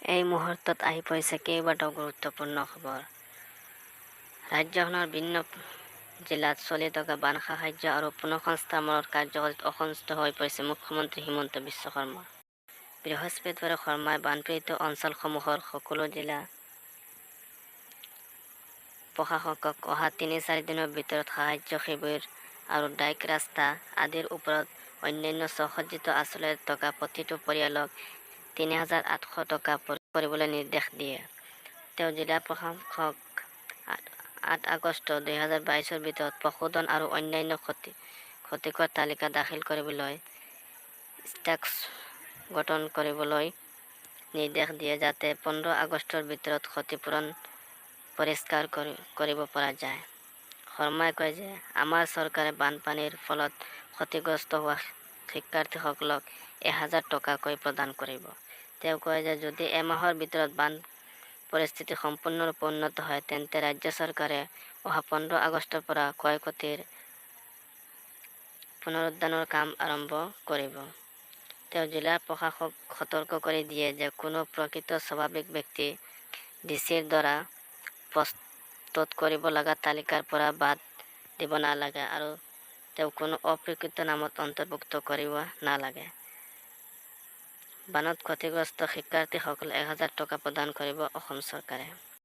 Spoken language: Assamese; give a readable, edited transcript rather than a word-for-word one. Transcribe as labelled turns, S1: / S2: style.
S1: এই মুহূৰ্তত আহি পৰিছে কেইবাটাও গুৰুত্বপূৰ্ণ খবৰ। ৰাজ্যখনৰ ভিন্ন জিলাত চলি থকা বান সাহায্য আৰু পুনঃসংস্থাপনৰ কাৰ্যসূচীত অসন্তুষ্ট হৈ পৰিছে মুখ্যমন্ত্ৰী হিমন্ত বিশ্ব শৰ্মা। বৃহস্পতিবাৰে শৰ্মাই বানপীড়িত অঞ্চলসমূহৰ সকলো জিলা প্ৰশাসকক অহা ৩-৪ দিনৰ ভিতৰত সাহায্য শিবিৰ আৰু ডাইক ৰাস্তা আদিৰ ওপৰত অন্যান্য স্বসজ্জিত আশ্ৰয়ত থকা প্ৰতিটো পৰিয়ালক ৩,৮০০ টকা কৰিবলৈ নিৰ্দেশ দিয়ে। তেওঁ জিলা প্ৰশাসকক ৮ আগষ্ট ২০২২ৰ ভিতৰত পশুধন আৰু অন্যান্য ক্ষতিকৰ তালিকা দাখিল কৰিবলৈ টাস্ক গঠন কৰিবলৈ নিৰ্দেশ দিয়ে যাতে ১৫ আগষ্টৰ ভিতৰত ক্ষতিপূৰণ পৰিষ্কাৰ কৰিব পৰা যায়। শৰ্মাই কয় যে আমাৰ চৰকাৰে বানপানীৰ ফলত ক্ষতিগ্ৰস্ত হোৱা শিক্ষাৰ্থীসকলক ১,০০০ টকাকৈ প্ৰদান কৰিব। তেওঁ কয় যে যদি এমাহৰ ভিতৰত বান পৰিস্থিতি সম্পূৰ্ণৰূপে উন্নত হয় তেন্তে ৰাজ্য চৰকাৰে অহা ১৫ আগষ্টৰ পৰা ক্ষয়ক্ষতিৰ পুনৰুদ্ধাৰৰ কাম আৰম্ভ কৰিব। তেওঁ জিলা প্ৰশাসকক সতৰ্ক কৰি দিয়ে যে কোনো প্ৰকৃত স্বাভাৱিক ব্যক্তি ডিচিৰ দ্বাৰা প্ৰস্তুত কৰিব লগা তালিকাৰ পৰা বাদ দিব নালাগে আৰু তেওঁ কোনো অপ্ৰকৃত নামত অন্তৰ্ভুক্ত কৰিব নালাগে। বানত ক্ষতিগ্ৰস্ত শিক্ষাৰ্থীসকলক ১,০০০ টকা প্ৰদান কৰিব অসম চৰকাৰে।